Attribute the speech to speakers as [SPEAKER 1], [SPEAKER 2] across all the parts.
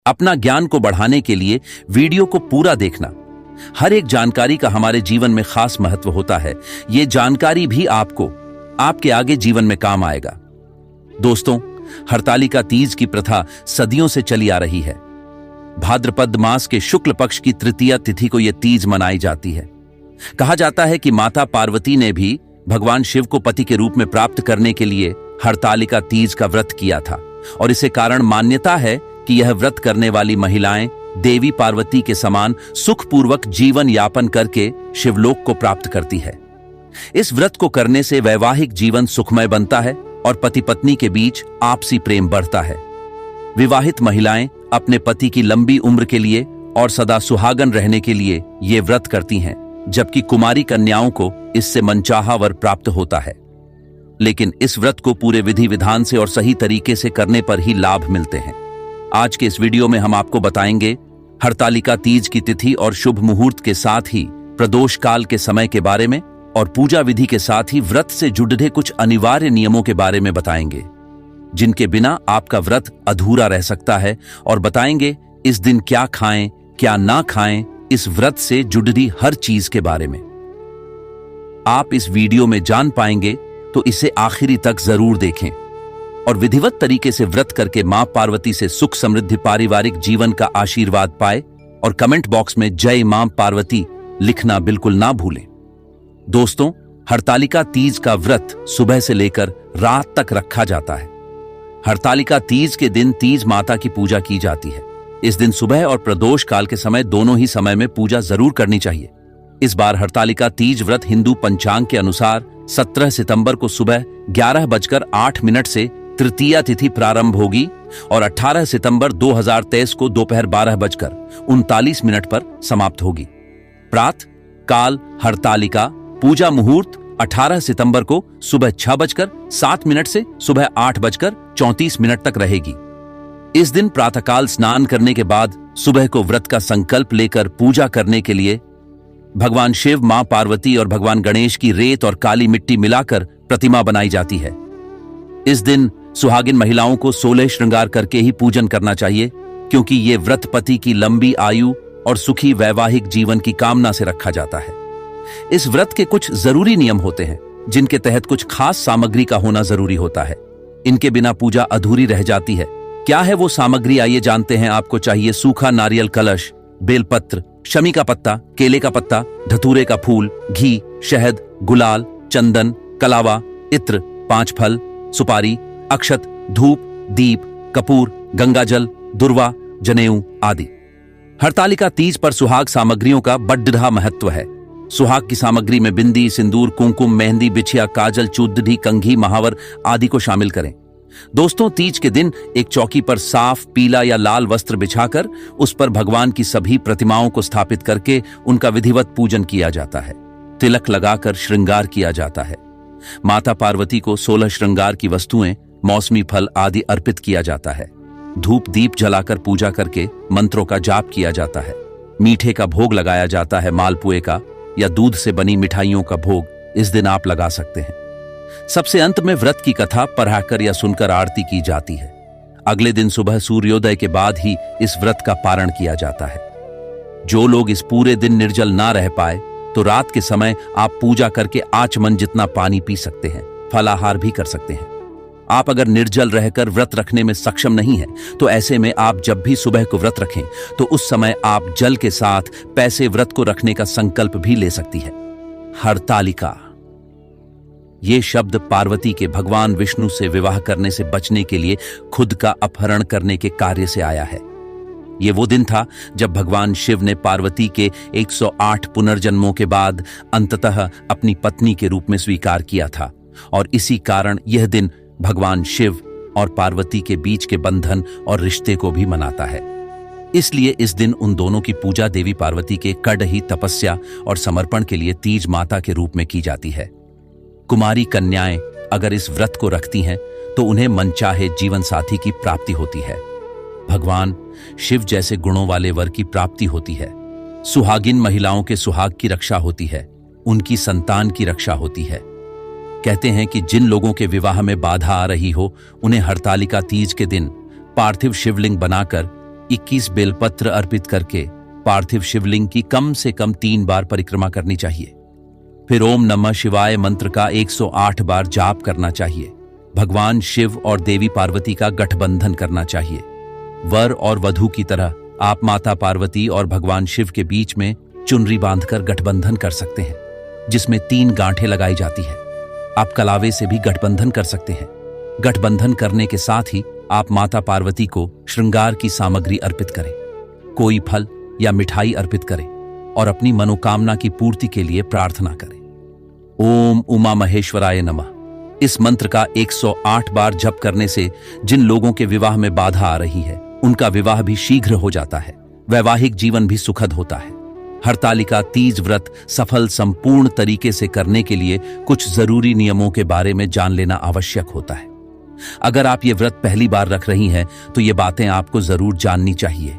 [SPEAKER 1] अपना ज्ञान को बढ़ाने के लिए वीडियो को पूरा देखना। हर एक जानकारी का हमारे जीवन में खास महत्व होता है। ये जानकारी भी आपको आपके आगे जीवन में काम आएगा। दोस्तों, हरतालिका तीज की प्रथा सदियों से चली आ रही है। भाद्रपद मास के शुक्ल पक्ष की तृतीया तिथि को यह तीज मनाई जाती है। कहा जाता है कि माता पार्वती ने भी भगवान शिव को पति के रूप में प्राप्त करने के लिए हरतालिका तीज का व्रत किया था, और इसे कारण मान्यता है कि यह व्रत करने वाली महिलाएं देवी पार्वती के समान सुखपूर्वक जीवन यापन करके शिवलोक को प्राप्त करती है। इस व्रत को करने से वैवाहिक जीवन सुखमय बनता है और पति पत्नी के बीच आपसी प्रेम बढ़ता है। विवाहित महिलाएं अपने पति की लंबी उम्र के लिए और सदा सुहागन रहने के लिए ये व्रत करती हैं, जबकि कुमारी कन्याओं को इससे मनचाहा वर प्राप्त होता है। लेकिन इस व्रत को पूरे विधि विधान से और सही तरीके से करने पर ही लाभ मिलते हैं। आज के इस वीडियो में हम आपको बताएंगे हरतालिका तीज की तिथि और शुभ मुहूर्त के साथ ही प्रदोष काल के समय के बारे में, और पूजा विधि के साथ ही व्रत से जुड़े कुछ अनिवार्य नियमों के बारे में बताएंगे, जिनके बिना आपका व्रत अधूरा रह सकता है, और बताएंगे इस दिन क्या खाएं क्या ना खाएं, इस व्रत से जुड़ी हर चीज के बारे में आप इस वीडियो में जान पाएंगे, तो इसे आखिरी तक जरूर देखें और विधिवत तरीके से व्रत करके मां पार्वती से सुख समृद्धि पारिवारिक जीवन का आशीर्वाद पाए। और कमेंट बॉक्स में जय मां पार्वती लिखना बिल्कुल ना भूलें। दोस्तों, हरतालिका तीज का व्रत सुबह से लेकर रात तक रखा जाता है। हरतालिका तीज के दिन तीज माता की पूजा की जाती है। इस दिन सुबह और प्रदोष काल के समय दोनों ही समय में पूजा जरूर करनी चाहिए। इस बार हरतालिका तीज व्रत हिंदू पंचांग के अनुसार 17 सितंबर को सुबह 11:08 से तृतीया तिथि प्रारंभ होगी और 18 सितंबर 2023 को दोपहर 12:39 पर समाप्त होगी। प्रातः काल हरतालिका पूजा मुहूर्त 18 सितंबर को सुबह 6:07 से सुबह 8:34 तक रहेगी। इस दिन प्रातःकाल स्नान करने के बाद सुबह को व्रत का संकल्प लेकर पूजा करने के लिए भगवान शिव, मां पार्वती और भगवान गणेश की रेत और काली मिट्टी मिलाकर प्रतिमा बनाई जाती है। इस दिन सुहागिन महिलाओं को 16 श्रृंगार करके ही पूजन करना चाहिए, क्योंकि ये व्रत पति की लंबी आयु और सुखी वैवाहिक जीवन की कामना से रखा जाता है। इस व्रत के कुछ जरूरी नियम होते हैं, जिनके तहत कुछ खास सामग्री का होना जरूरी होता है। इनके बिना पूजा अधूरी रह जाती है। क्या है वो सामग्री, आइए जानते हैं। आपको चाहिए सूखा नारियल कलश, बेलपत्र, शमी का पत्ता, केले का पत्ता, धतूरे का फूल, घी, शहद, गुलाल, चंदन, कलावा, इत्र, 5 फल, सुपारी, अक्षत, धूप, दीप, कपूर, गंगाजल, दुर्वा, जनेऊ आदि। हरतालिका तीज पर सुहाग सामग्रियों का बड्ढा महत्व है। सुहाग की सामग्री में बिंदी, सिंदूर, कुमकुम, मेहंदी, बिछिया, काजल, चूदड़ी, कंघी, महावर आदि को शामिल करें। दोस्तों, तीज के दिन एक चौकी पर साफ पीला या लाल वस्त्र बिछाकर उस पर भगवान की सभी प्रतिमाओं को स्थापित करके उनका विधिवत पूजन किया जाता है। तिलक लगाकर श्रृंगार किया जाता है। माता पार्वती को 16 श्रृंगार की वस्तुएं, मौसमी फल आदि अर्पित किया जाता है। धूप दीप जलाकर पूजा करके मंत्रों का जाप किया जाता है। मीठे का भोग लगाया जाता है। मालपुए का या दूध से बनी मिठाइयों का भोग इस दिन आप लगा सकते हैं। सबसे अंत में व्रत की कथा पढ़ाकर या सुनकर आरती की जाती है। अगले दिन सुबह सूर्योदय के बाद ही इस व्रत का पारण किया जाता है। जो लोग इस पूरे दिन निर्जल ना रह पाए, तो रात के समय आप पूजा करके आचमन जितना पानी पी सकते हैं, फलाहार भी कर सकते हैं। आप अगर निर्जल रहकर व्रत रखने में सक्षम नहीं है, तो ऐसे में आप जब भी सुबह को व्रत रखें, तो उस समय आप जल के साथ पैसे व्रत को रखने का संकल्प भी ले सकती है। हरतालिका, ये शब्द पार्वती के भगवान विष्णु से विवाह करने से बचने के लिए खुद का अपहरण करने के कार्य से आया है। ये वो दिन था जब भगवान शिव ने पार्वती के 108 पुनर्जन्मों के बाद अंततः अपनी पत्नी के रूप में स्वीकार किया था, और इसी कारण यह दिन भगवान शिव और पार्वती के बीच के बंधन और रिश्ते को भी मनाता है। इसलिए इस दिन उन दोनों की पूजा देवी पार्वती के कड़ही तपस्या और समर्पण के लिए तीज माता के रूप में की जाती है। कुमारी कन्याएं अगर इस व्रत को रखती हैं, तो उन्हें मनचाहे जीवन साथी की प्राप्ति होती है। भगवान शिव जैसे गुणों वाले वर की प्राप्ति होती है। सुहागिन महिलाओं के सुहाग की रक्षा होती है, उनकी संतान की रक्षा होती है। कहते हैं कि जिन लोगों के विवाह में बाधा आ रही हो, उन्हें हरतालिका तीज के दिन पार्थिव शिवलिंग बनाकर 21 बेलपत्र अर्पित करके पार्थिव शिवलिंग की कम से कम 3 बार परिक्रमा करनी चाहिए। फिर ओम नमः शिवाय मंत्र का 108 बार जाप करना चाहिए। भगवान शिव और देवी पार्वती का गठबंधन करना चाहिए। वर और वधू की तरह आप माता पार्वती और भगवान शिव के बीच में चुनरी बांधकर गठबंधन कर सकते हैं, जिसमें 3 गांठें लगाई जाती है। आप कलावे से भी गठबंधन कर सकते हैं। गठबंधन करने के साथ ही आप माता पार्वती को श्रृंगार की सामग्री अर्पित करें, कोई फल या मिठाई अर्पित करें और अपनी मनोकामना की पूर्ति के लिए प्रार्थना करें। ओम उमा महेश्वराय नमः। इस मंत्र का 108 बार जप करने से जिन लोगों के विवाह में बाधा आ रही है, उनका विवाह भी शीघ्र हो जाता है। वैवाहिक जीवन भी सुखद होता है। हरतालिका तीज व्रत सफल संपूर्ण तरीके से करने के लिए कुछ जरूरी नियमों के बारे में जान लेना आवश्यक होता है। अगर आप ये व्रत पहली बार रख रही हैं तो ये बातें आपको जरूर जाननी चाहिए।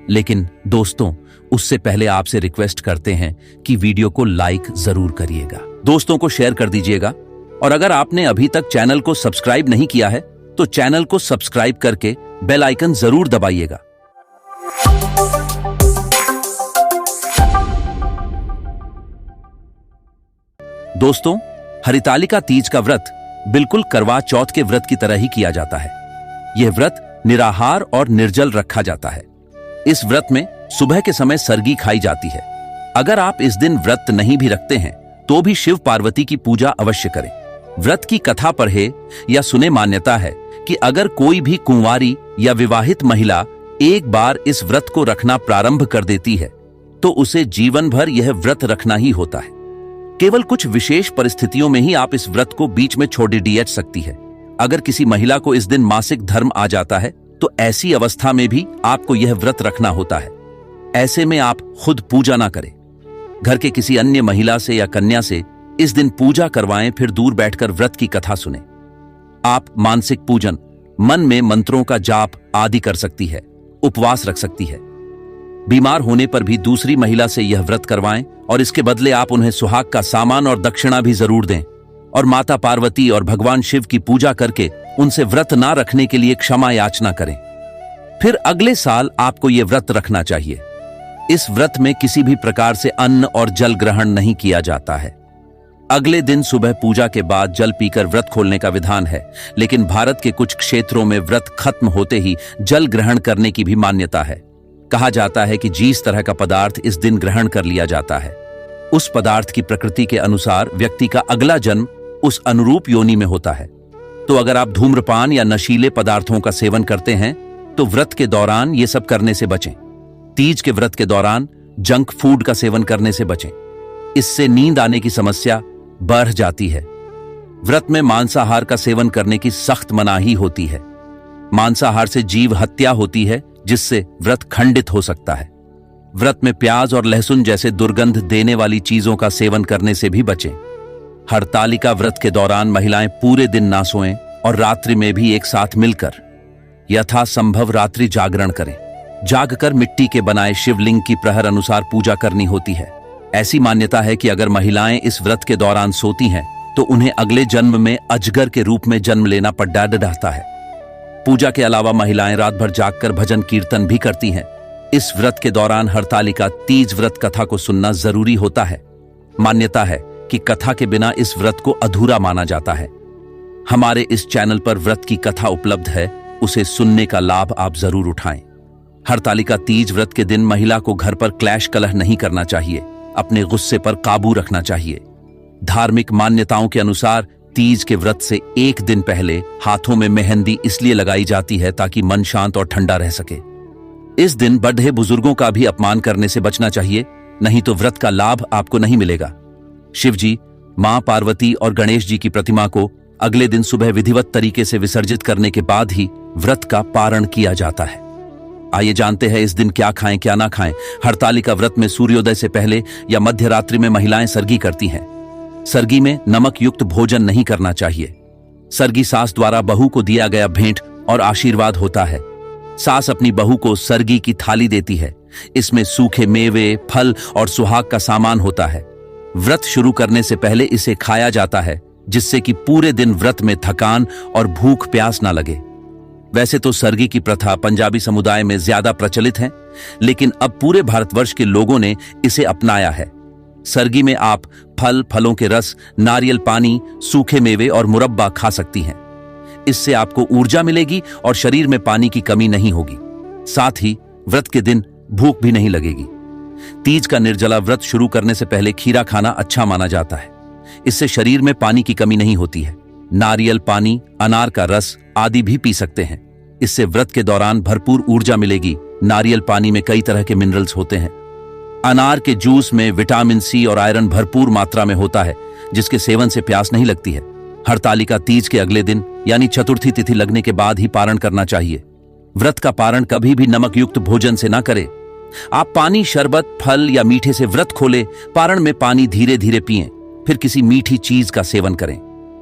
[SPEAKER 1] लेकिन दोस्तों, उससे पहले आपसे रिक्वेस्ट करते हैं कि वीडियो को लाइक जरूर करिएगा, दोस्तों को शेयर कर दीजिएगा, और अगर आपने अभी तक चैनल को सब्सक्राइब नहीं किया है तो चैनल को सब्सक्राइब करके बेल आइकन जरूर दबाइएगा। दोस्तों, हरितालिका तीज का व्रत बिल्कुल करवा चौथ के व्रत की तरह ही किया जाता है। यह व्रत निराहार और निर्जल रखा जाता है। इस व्रत में सुबह के समय सरगी खाई जाती है। अगर आप इस दिन व्रत नहीं भी रखते हैं तो भी शिव पार्वती की पूजा अवश्य करें। व्रत की कथा पढ़े या सुने मान्यता है कि अगर कोई भी कुंवारी या विवाहित महिला एक बार इस व्रत को रखना प्रारंभ कर देती है तो उसे जीवन भर यह व्रत रखना ही होता है। केवल कुछ विशेष परिस्थितियों में ही आप इस व्रत को बीच में छोड़ दी सकती है। अगर किसी महिला को इस दिन मासिक धर्म आ जाता है तो ऐसी अवस्था में भी आपको यह व्रत रखना होता है। ऐसे में आप खुद पूजा ना करें, घर के किसी अन्य महिला से या कन्या से इस दिन पूजा करवाएं, फिर दूर बैठकर व्रत की कथा सुने। आप मानसिक पूजन, मन में मंत्रों का जाप आदि कर सकती है, उपवास रख सकती है। बीमार होने पर भी दूसरी महिला से यह व्रत करवाएं और इसके बदले आप उन्हें सुहाग का सामान और दक्षिणा भी जरूर दें, और माता पार्वती और भगवान शिव की पूजा करके उनसे व्रत ना रखने के लिए क्षमा याचना करें। फिर अगले साल आपको यह व्रत रखना चाहिए। इस व्रत में किसी भी प्रकार से अन्न और जल ग्रहण नहीं किया जाता है। अगले दिन सुबह पूजा के बाद जल पीकर व्रत खोलने का विधान है, लेकिन भारत के कुछ क्षेत्रों में व्रत खत्म होते ही जल ग्रहण करने की भी मान्यता है। कहा जाता है कि जिस तरह का पदार्थ इस दिन ग्रहण कर लिया जाता है, उस पदार्थ की प्रकृति के अनुसार व्यक्ति का अगला जन्म उस अनुरूप योनि में होता है। तो अगर आप धूम्रपान या नशीले पदार्थों का सेवन करते हैं तो व्रत के दौरान ये सब करने से बचें। तीज के व्रत के दौरान जंक फूड का सेवन करने से बचें। इससे नींद आने की समस्या बढ़ जाती है। व्रत में मांसाहार का सेवन करने की सख्त मनाही होती है। मांसाहार से जीव हत्या होती है, जिससे व्रत खंडित हो सकता है। व्रत में प्याज और लहसुन जैसे दुर्गंध देने वाली चीजों का सेवन करने से भी बचें। हरतालिका व्रत के दौरान महिलाएं पूरे दिन ना सोएं और रात्रि में भी एक साथ मिलकर यथासंभव रात्रि जागरण करें। जागकर मिट्टी के बनाए शिवलिंग की प्रहर अनुसार पूजा करनी होती है। ऐसी मान्यता है कि अगर महिलाएं इस व्रत के दौरान सोती हैं तो उन्हें अगले जन्म में अजगर के रूप में जन्म लेना पड़ रहता है। पूजा के अलावा महिलाएं रात भर जागकर भजन कीर्तन भी करती हैं। इस व्रत के दौरान हरतालिका तीज व्रत कथा को सुनना जरूरी होता है। मान्यता है कि कथा के बिना इस व्रत को अधूरा माना जाता है। हमारे इस चैनल पर व्रत की कथा उपलब्ध है, उसे सुनने का लाभ आप जरूर उठाएं। हरतालिका तीज व्रत के दिन महिला को घर पर क्लैश कलह नहीं करना चाहिए, अपने गुस्से पर काबू रखना चाहिए। धार्मिक मान्यताओं के अनुसार तीज के व्रत से एक दिन पहले हाथों में मेहंदी इसलिए लगाई जाती है ताकि मन शांत और ठंडा रह सके। इस दिन बड़े बुजुर्गों का भी अपमान करने से बचना चाहिए, नहीं तो व्रत का लाभ आपको नहीं मिलेगा। शिव जी, मां पार्वती और गणेश जी की प्रतिमा को अगले दिन सुबह विधिवत तरीके से विसर्जित करने के बाद ही व्रत का पारण किया जाता है। आइए जानते हैं इस दिन क्या खाएं क्या ना खाएं। हरतालिका व्रत में सूर्योदय से पहले या मध्य रात्रि में महिलाएं सरगी करती हैं। सरगी में नमक युक्त भोजन नहीं करना चाहिए। सरगी सास द्वारा बहू को दिया गया भेंट और आशीर्वाद होता है। सास अपनी बहू को सरगी की थाली देती है। इसमें सूखे मेवे, फल और सुहाग का सामान होता है। व्रत शुरू करने से पहले इसे खाया जाता है, जिससे कि पूरे दिन व्रत में थकान और भूख प्यास ना लगे। वैसे तो सरगी की प्रथा पंजाबी समुदाय में ज्यादा प्रचलित है, लेकिन अब पूरे भारतवर्ष के लोगों ने इसे अपनाया है। सरगी में आप फल, फलों के रस, नारियल पानी, सूखे मेवे और मुरब्बा खा सकती हैं। इससे आपको ऊर्जा मिलेगी और शरीर में पानी की कमी नहीं होगी। साथ ही व्रत के दिन भूख भी नहीं लगेगी। तीज का निर्जला व्रत शुरू करने से पहले खीरा खाना अच्छा माना जाता है। इससे शरीर में पानी की कमी नहीं होती है। नारियल पानी, अनार का रस आदि भी पी सकते हैं। इससे व्रत के दौरान भरपूर ऊर्जा मिलेगी। नारियल पानी में कई तरह के मिनरल्स होते हैं। अनार के जूस में विटामिन सी और आयरन भरपूर मात्रा में होता है, जिसके सेवन से प्यास नहीं लगती है। हरतालिका तीज के अगले दिन यानी चतुर्थी तिथि लगने के बाद ही पारण करना चाहिए। व्रत का पारण कभी भी नमक युक्त भोजन से ना करें। आप पानी, शरबत, फल या मीठे से व्रत खोले। पारण में पानी धीरे धीरे पिएं, फिर किसी मीठी चीज का सेवन करें।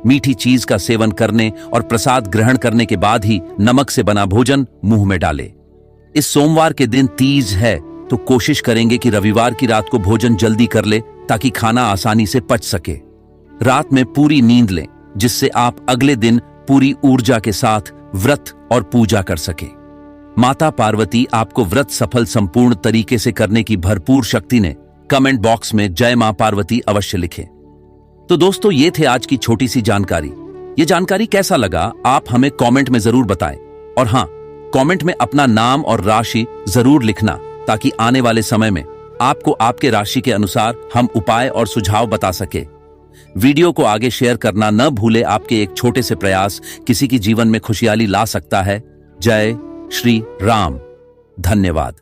[SPEAKER 1] मीठी चीज का सेवन करने और प्रसाद ग्रहण करने के बाद ही नमक से बना भोजन मुंह में डालें। इस सोमवार के दिन तीज है तो कोशिश करेंगे कि रविवार की रात को भोजन जल्दी कर ले, ताकि खाना आसानी से पच सके। रात में पूरी नींद लें, जिससे आप अगले दिन पूरी ऊर्जा के साथ व्रत और पूजा कर सके। माता पार्वती आपको व्रत सफल संपूर्ण तरीके से करने की भरपूर शक्ति ने। कमेंट बॉक्स में जय मां पार्वती अवश्य लिखें। तो दोस्तों, ये थे आज की छोटी सी जानकारी। ये जानकारी कैसा लगा आप हमें कमेंट में जरूर बताएं। और हां, कमेंट में अपना नाम और राशि जरूर लिखना, ताकि आने वाले समय में आपको आपके राशि के अनुसार हम उपाय और सुझाव बता सके। वीडियो को आगे शेयर करना न भूले। आपके एक छोटे से प्रयास किसी की जीवन में खुशहाली ला सकता है। जय श्री राम। धन्यवाद।